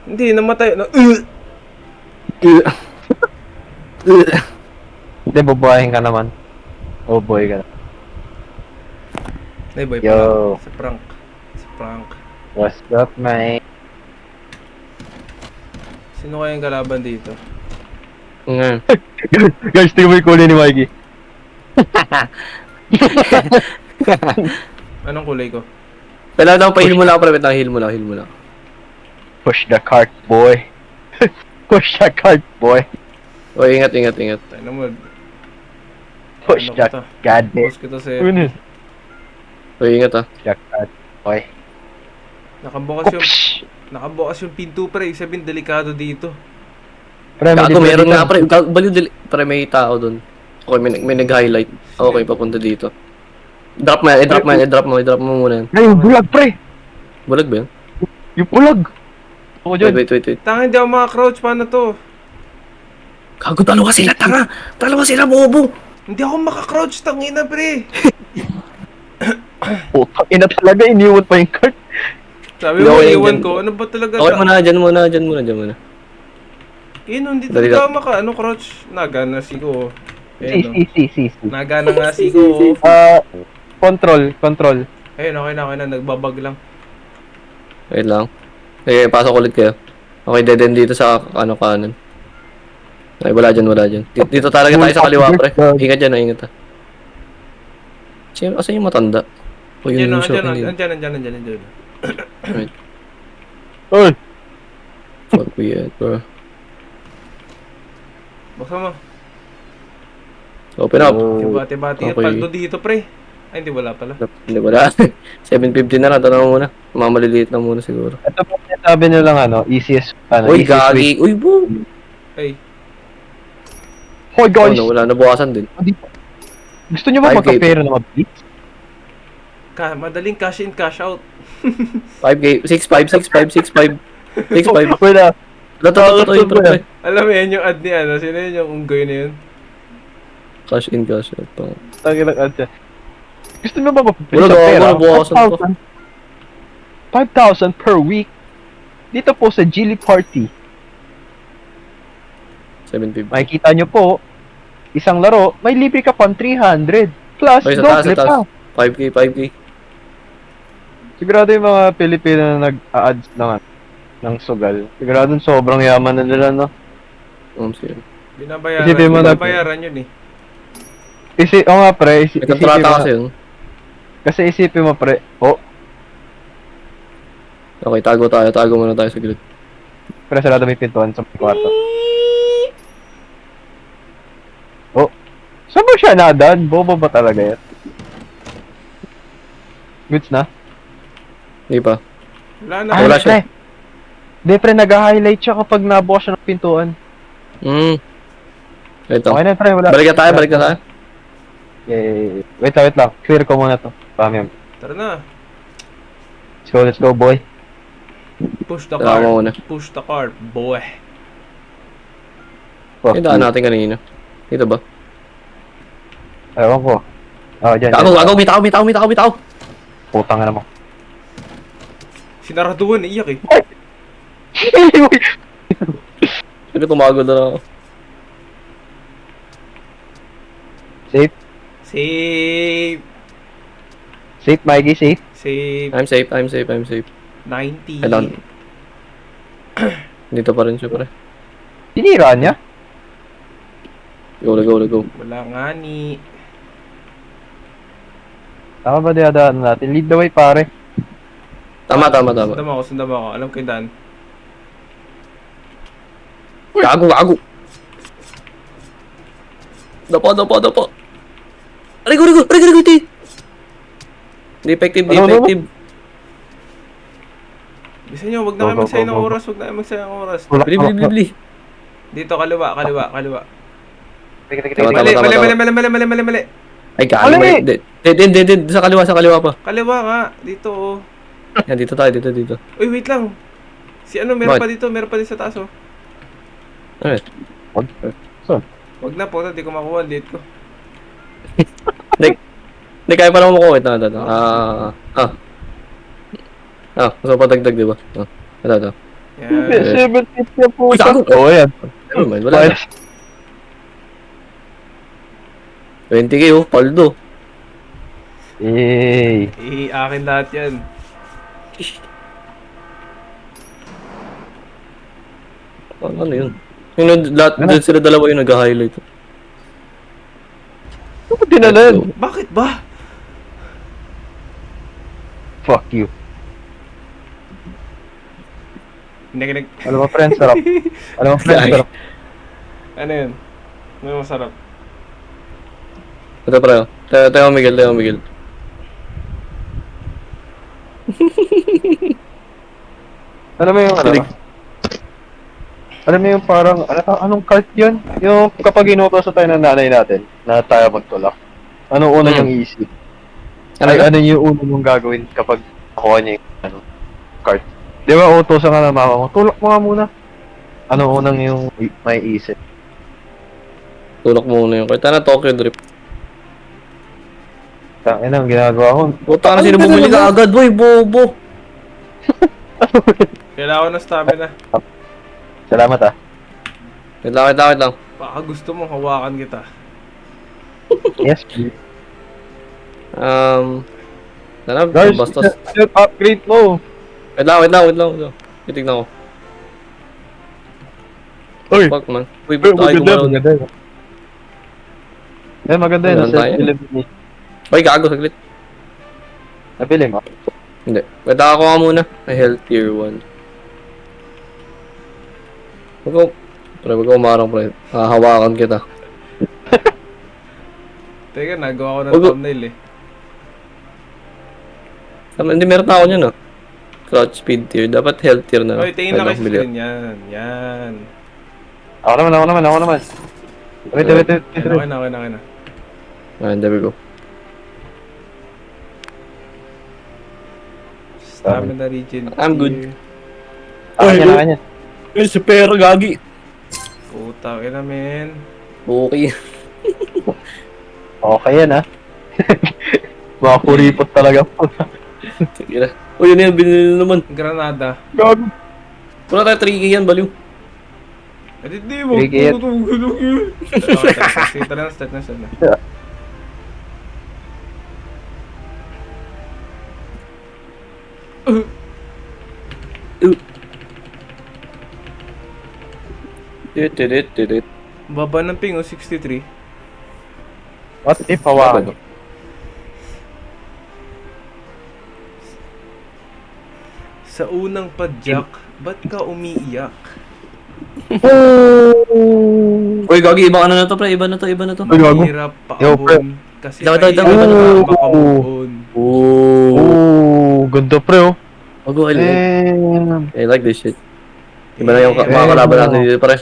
Hindi, namatay. Hindi, bubuhayin ka naman. Oh boy ka na. Ay, boy, Yo. Sa prank. Sa prank. What's up, mate? Sino kayang kalaban dito? Ngayon. Guys, tingnan mo yung kulay ni Mikey. Anong kulay ko? Kailangan daw pa-heal mo lang, pre. Wait lang, heal mo lang, heal mo lang. Push the cart, boy. Push the cart, boy. O, ingat, ingat, ingat. Tayo na mo. Push Ano the ko to? goddamn. Post ko to sa Ano yun? O, ingat ah. Push the cart, boy. Nakabukas yung pinto pre. Ibig sabihin, delikado dito. Pre, Gago, libre meron dito. nga, pre. Baliw, pre, may tao dun. Okay, may nag-highlight. Okay, papunta dito. Drop mo yan, i-drop mo yan, i-drop mo muna yan. Ay, yung bulag, pre! Bulag ba yan? Yung bulag! Ako dyan. Wait. Tanga, hindi ako makakrouch. Paano to? Gago, dalawa sila, tanga! Dalawa sila, bobo! Hindi ako makakrouch. Tangina pre. Putang ina talaga, iniwan pa yung cart. Sabi Hindi, mo, okay lang iwan dyan. ko. Ano ba talaga? Okay, dyan muna. Hindi Dali talaga ako crouch. Nagana si ko. Ayun, no. Si. Nagana nga si ko. Control. Ayun, okay na. Nagbabag lang. Wait lang. Okay, pasok ulit kayo. Okay, dead end dito sa kanan. Ay, wala dyan. Dito talaga tayo sa kaliwa, pre. Ingat dyan, ingat ha. Asan yung matanda? O yun yung shot hindi. Andyan. Right. Oy! Fuck we at, bro. Buksan mo. Open up. Bati-bati. Okay. Paldo dito, pre. Ay, hindi wala pala. Hindi, wala. 750 na lang. Tanong muna. Mga maliliit na muna siguro. Ito po sabi nyo lang easiest, Uy, easiest way. gagi. Uy, boo. Ay, Hoy Oh, guys! no, wala. Nabukasan din. Gusto nyo ba 5K. magka-pera na mabilis? madaling cash in, cash out. 5K. 6.5. 6.5. Wala. Ito, pre. Alam mo yan yung ad ni ano? Sino yun yung unggoy na yun? Cash in, cash out. Tagi lang adya. Gusto nyo ba mapapili Wala, sa gago, pera? nabukasan to. 5,000 per week. Dito po sa Gili Party. 750. Makikita nyo po, isang laro, may libre ka pang 300. Plus, Ay, sa doble taas. pa. 5K. Sigurado yung mga Pilipino na nag-a-ads ng sugal. Sigurado sobrang yaman na nila, no? Sige. Isipin mo na- Binabayaran yun eh. Nga pre, May kontrata kasi yun. Kasi isipin mo pre, Okay, tago muna tayo sa grid. pre sarado may pintuan sa kwarto. Saan ba siya nadan? Bobo ba talaga yan? Goods na? Wala Hindi pa. na. Wala siya. Hindi pre, nag-highlight siya kapag nabukas siya ng pintuan. Ito. Okay na pre, wala. Balik na tayo. Wait lang. Clear ko muna to. Pamiyam. Tara na. Let's go boy. Push the Tara cart. mo muna. Push the cart, boy. Fuck Yung daan you. natin kanina. Dito ba? Ewan ko. Dyan. Gago, may tao. Putang na mo. Sinaraduhan, iyak eh. Sige, tumagod na lang ako. Safe. Save. Safe, Mikey, safe. Save. I'm safe, I'm safe, I'm safe. 90. Kailangan. Dito pa rin siya, pre. Sinira niya? Go, go, go. Wala nga ni. Tama ba dinadaan natin? Lead the way, pare. Tama. Sundan mo ako. Alam ko yung daan. Gago. Dapa. Arigo, ti. Hindi effective, Bisa nyo, wag na kayo magsayang ng oras. Bili. Dito, kaliwa. Tama. Mali. Ay, gago. Hindi. Sa kaliwa pa. Kaliwa nga, dito oh. Yan, dito tayo, dito. Uy, wait lang. Si ano, meron Bakit? pa dito sa taas oh. Ano? Wag na po, di ko makuha, date ko. Hindi, kaya pa naman makuha. Ito. Gusto pa dagdag, di ba? Ito. Yan. 750 na po. Uy, gago. Oo, yan. Never mind, wala na. 20k oh, paldo. Yay. Akin lahat yan. Ano yun? Lahat sila dalawa yung nag-highlight. Ano ko dinalan? Bakit ba? Fuck you. Nag. Alam mo, friend, sarap. Sarap. Ano yun? Ano masarap? Ito pre, tayo Miguel. Alam mo yung Tilig. Alam mo yung parang, anong cart yun? Yung kapag inutoso tayo ng nanay natin, na tayo magtulak. Anong una niyang isip? Ano yung una mong gagawin kapag nakuha niya yung cart? Di ba, utosan ka ng mama mo, tulak mo nga muna. Anong unang yung may isip? Tulak mo muna yung kahit na Tokyo Drift. Tangin ang ginagawa ko. Puta na sino bumili ka agad, boy, bobo. Kailangan ko ng stamina. Salamat ah. Wait lang. Baka gusto mong hawakan kita. Yes, please. Guys, Bastos. upgrade mo. Wait lang. Titignan ko. Uy, Fuck man. Uy, maganda yun. Maganda yun. Meron tayo. Uy, gago, saglit. Nabili mo? Hindi. Wait ako nga muna. May health tier 1. Wag ko umarang pre. Hahawakan kita. Teka, nagawa ko ng Wag- thumbnail eh. Hindi meron na ako niyan ah. Crouch speed tier. Dapat health tier na. Oy, tingin lang Kailangan kayo bili. sa screen. Yan. Ako naman. Wait. Okay na. And there we go. Stamina regen. I'm good. tier. Kanya. Ay, si Pero gagi. Puta, okay na men. Okay. Okay yan ah. Mga kuripot talaga po. Sige na. Uy, yun yan. Binili na naman. Granada. Gago. Wala tayo 3k yan, baliw. Di mo. Sige. Start na. Tidit. Baba ng ping, 63. What if hawakan? Sa unang padyak, ba't ka umiiyak? Uy, gagi, iba ka na to, pre. Iba na to. Ay, gago. Mahirap Yo, pre. paabon. Kasi Ito. mahirap Oh. makamove-on. Ganda pre oh. Bago, I like this shit. Iba na yung Eh, mga kalaban natin dito, pre.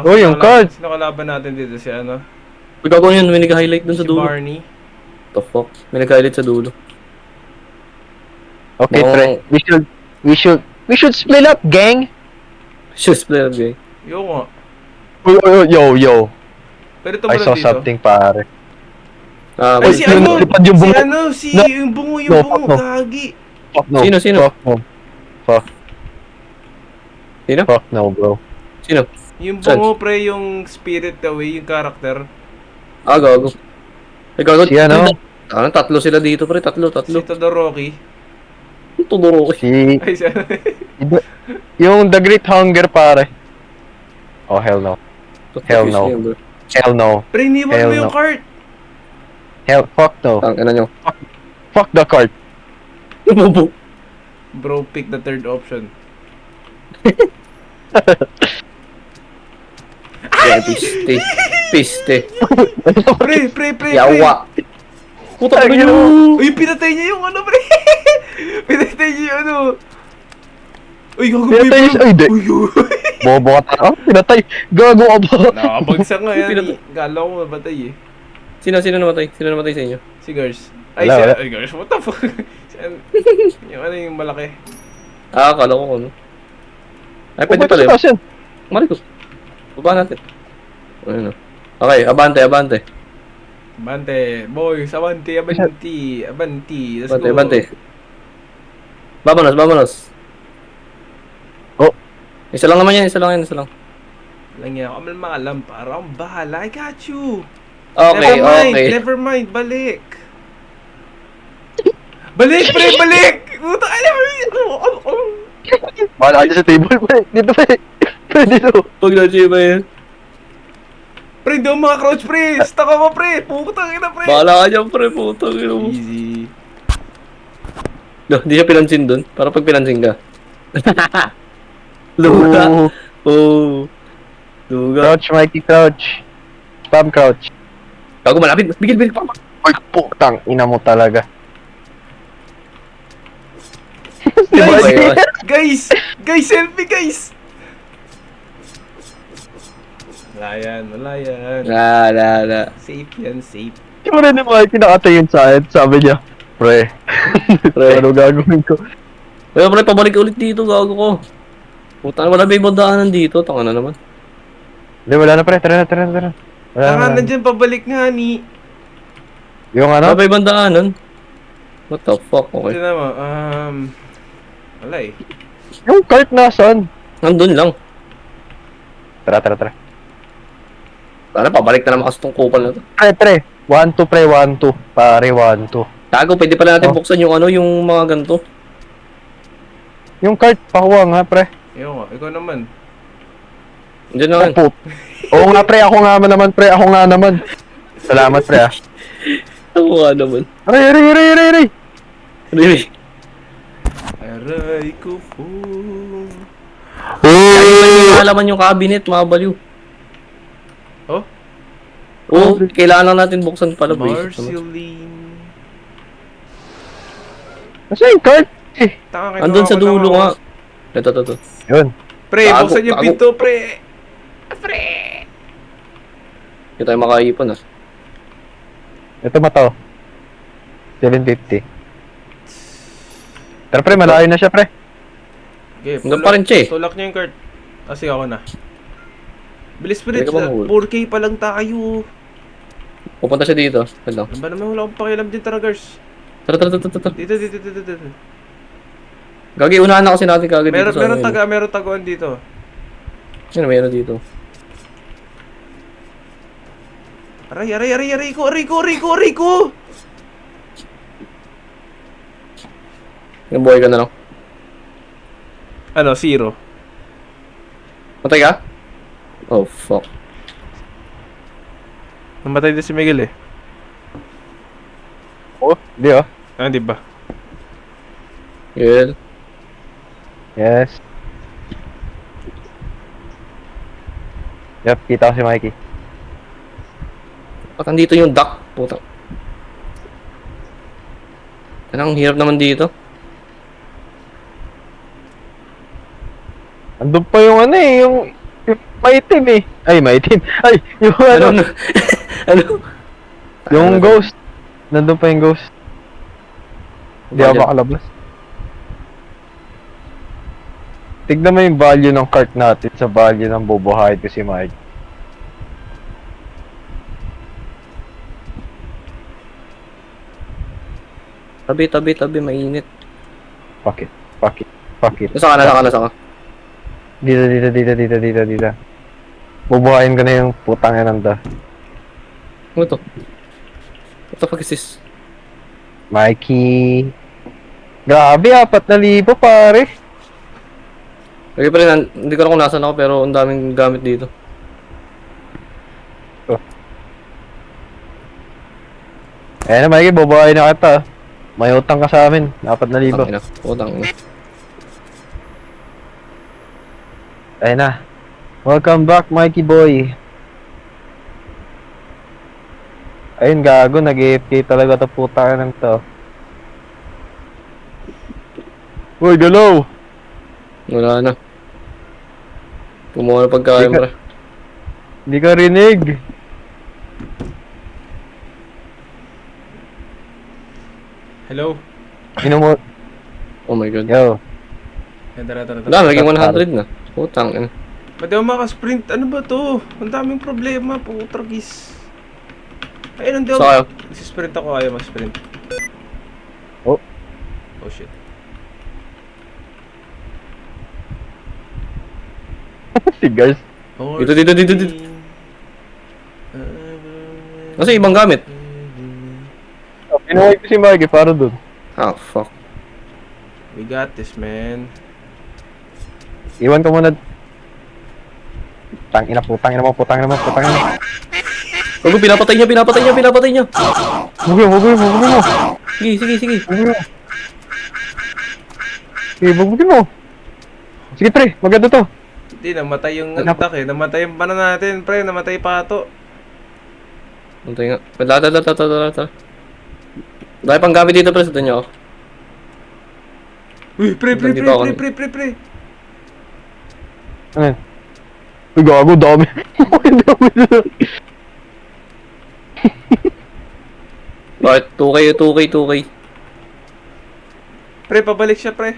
Oh, yung card. Sino kalaban natin dito? Si ano? Uy, gago yun. May nag-highlight dun Si sa dulo. Barney. The fuck? May nag-highlight sa dulo. Okay Mukhang- pre. We should split up, gang. Just play up, gang. Yo nga. Yo. Pero I tumulan saw dito. something pare. Ah, Ay, wait. si ano? Nalipad yung bungo. Si ano? No. Yung bungo, No, bungo. no. Gagi. Fuck no. Sino? Fuck no. Sino? Fuck no, bro. Sino? Yung Saan? bungo, pre, yung spirit away, yung character. Ah, gago. Eh, gago. Si ano? Ano, tatlo sila dito, pre. Tatlo. Si Todoroki. Tudoro ko. Si... Ay, siya. Yung The Great Hunger, pare. Oh, hell no. Hell no. Hell no. Pre, iniwan Hell mo yung no. cart. Hell, fuck no. Ang ina nyo. Fuck the cart. Bobo. Bro, pick the third option. Kaya piste. Piste. Pre. Yawa. Puta ka Ay, nyo. Uy, pinatay niya yung ano, pre. Pinatay niya yung ano. Uy, gago. Pinatay niya siya. Ay, di. Uy. Bobo ka tayo. Pinatay. Gago ka ba? Nakabagsak nga yan. Pinatay. Kala ko mabatay eh. Sino namatay? Sino namatay sa inyo? Si Gars. Ay, Wala. Ay, Gars, what the fuck? Yung ano yung malaki. Ah, akala ko ano. Ay, pwede Ba't pala yun. sa taas yan? Maricos. Baba natin. Ayun o. Okay, abante. Bante, boys, abante. Let's go. Abante. Vámonos. Oh. Isa lang naman yan. Lang yan, ako man maalam. Para akong bahala. I got you. Okay. Never mind. Balik, pre, balik! Puta, alam mo. Bahala ka dyan sa table, pre. Dito, pre. Pre, dito. Huwag na siya ba yan? Pre, hindi ako mga crouch, pre. Stuck ako, pre. Putang ina, pre. Bahala ka dyan, pre. Putang ina mo. Easy. No, hindi siya pinansin dun. Para pag pinansin ka. Luga. Ooh. Luga. Crouch, Mikey, crouch. Spam crouch. Gago malapit. Bigil. Ay, putang ina mo talaga. Guys, Diba, guys, selfie, guys. Wala yan. Wala. Safe yan, safe. Yung rin ni Mikey nakatayin sa akin. Sabi niya, pre, ano gagawin ko? Kaya pre, pabalik ulit dito. Gago ko. Puta, wala ba ibang daanan dito? Tanga na naman. Hindi, wala na pre. Tara na. Wala Tara, na. nandiyan, pabalik nga ni. Yung Wala ano? ba ibang daanan? What the fuck? Ito Okay. naman, wala eh. Yung cart nasan? Nandun lang. Tara. Sana pabalik na naman kasi itong kupal na to. Pre. 1-2 pre, 1-2. Pare, 1-2. Tago, pwede pala natin Oh. buksan yung ano, yung mga ganito. Yung cart, pakuha nga pre. Ewan nga, ikaw naman. Diyan na Oh, yan. put. Oo nga pre, ako nga naman. Salamat pre ah. Ako nga naman. Aray. Really? Aray ko po. Hindi malaman yung cabinet, mga baliw. Oh? Oo, kailangan lang natin buksan pala, boys. Marceline. Nasa yung cart? Taka, kinuha Andun sa ko dulo lang nga. ako. Ito. Yun. Pre, Tago, buksan yung tago. pinto, pre. Hindi tayo makaipon ah. Ito mata oh. 750. Tara pre, malayo na siya pre. Okay, Hanggang pa rin siya eh. tulak niyo yung cart. Kasi ako na. Bilis, Hindi Spirit. ka ba mahuli? 4K pa lang tayo. Pupunta siya dito. Wait lang. Ano ba naman, wala akong pakialam din, tara, girls. Tara. Dito. Gagi, unahan na kasi natin kagad dito sa Meron ano yun. meron taguan dito. Sino meron dito? Aray ko! Yung buhay ka na lang. Ano, 0. Matay ka? Oh, fuck. Namatay din si Miguel eh. Oh, di oh. Ah, di ba? Good. Yes. Yep, kita ko si Mikey. Ba't nandito yung duck? Puta. Anong hirap naman dito? Andun pa yung ano eh, yung maitim eh. Ay, maitim. Ay, yung ano, Ano? yung ghost. Nandun pa yung ghost. Hindi ako Bakit? makalabas. Tignan mo yung value ng cart natin sa value ng bubuhayin ko si Mike. Tabi, mainit. Fuck it. Fuck it. Fuck it. Nasa ka, nasa ka, nasa ka. Dito. Bubuhayin ko na yung putang yan to. Ano to? What the fuck is this? Mikey. Grabe, 4,000 pare. Lagi pa rin, hindi ko alam kung nasan ako pero ang daming gamit dito. Ayan na Mikey, bubuhayin na kita. May utang ka sa amin, 4,000. Tangina. Utang ina. Ayan na. Welcome back, Mikey boy. Ayun, gago. Nag-AFK talaga to puta ng to. Uy, galaw! Wala na. Kumuha na pagkain, Hindi ka- pre. Hindi ka rinig. Hello? Mo. Oh my god. Yo. Tara. Wala, naging 100 na. Utang ina. Ba't di ako makasprint? Ano ba to? Ang daming problema, putragis. Ayun, hindi ako. Saan kayo? Sprint ako, ayaw mag-sprint. Oh. Oh shit. Si guys. Dito. Nasa ibang gamit? Pinuhay ko si Mikey para dun. Ah, fuck. We got this, man. Iwan ko muna. Putang ina mo. Huwag pinapatay niya. Huwag mo. Sige. Bugin mo. Sige pre, maganda to. Hindi, namatay yung attack eh. Namatay yung paano natin, pre. Namatay pato. Antay nga. Tara. Dahil pang gamit dito, pre. Sundan niyo ako. Uy, pre. Ano yan? Uy, gago, dami. Bakit? 2K. Pre, pabalik siya, pre.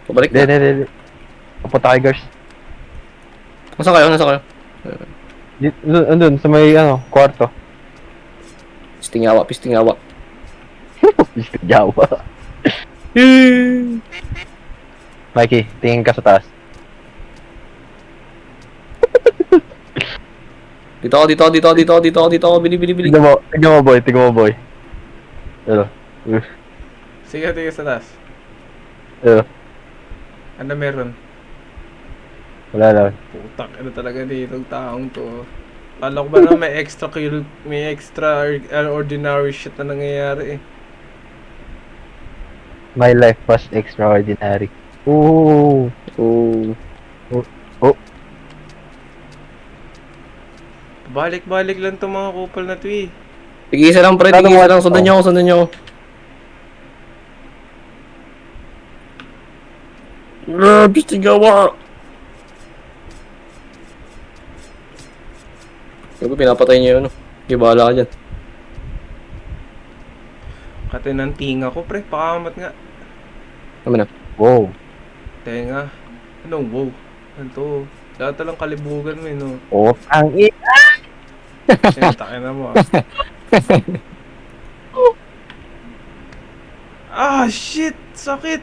Pabalik na. Hindi. Apo Tigers. Nasaan kayo? Andun, sa may, kwarto. Pisting yawa. Iska Jawa. Mikey, tingin ka sa taas. Dito ako. Bili. Tignan mo boy. Ano? Sige, tingin sa taas. Ano meron? Wala lang. Putak, ano talaga dito ang taong to. Kala ko ba na may extra ordinary shit na nangyayari eh. My life was extraordinary. Ooh. Balik-balik lang to mga kupal na to eh. Tig-isa lang, pre. Sundan niyo ako. Pisting yawa. Yung pinapatay niya yun, Yung bahala ka dyan. Katinang tinga ko pre, pakamat nga. Tama na. Wow. Tenga. Anong wow? Ano to? Lahat lang kalibugan mo no? Oh, ang Takin na mo Ah, shit! Sakit!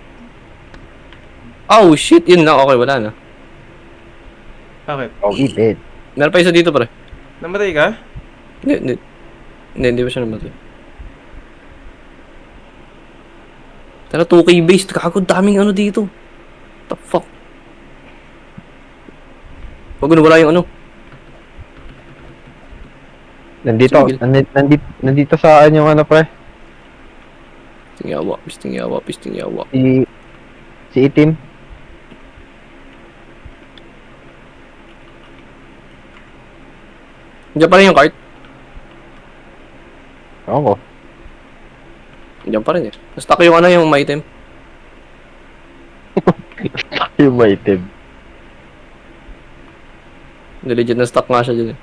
Oh, shit. Yun na. Okay, wala na. Bakit? Oh, he did. Meron pa isa dito, pre. Namatay ka? Hindi ba siya namatay? Tara, 2K based. Kago, daming ano dito. What the fuck? Wag wala yung ano. Nandito Sige. saan yung pre? Pisting yawa. Si Itim. Diyan pa rin yung cart. Oo. Diyan pa rin eh. Na-stuck yung yung item. Yung may Itim. Legit na stuck nga siya dyan eh.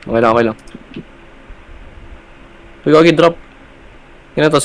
Okay lang. Huwag drop. Yun na to,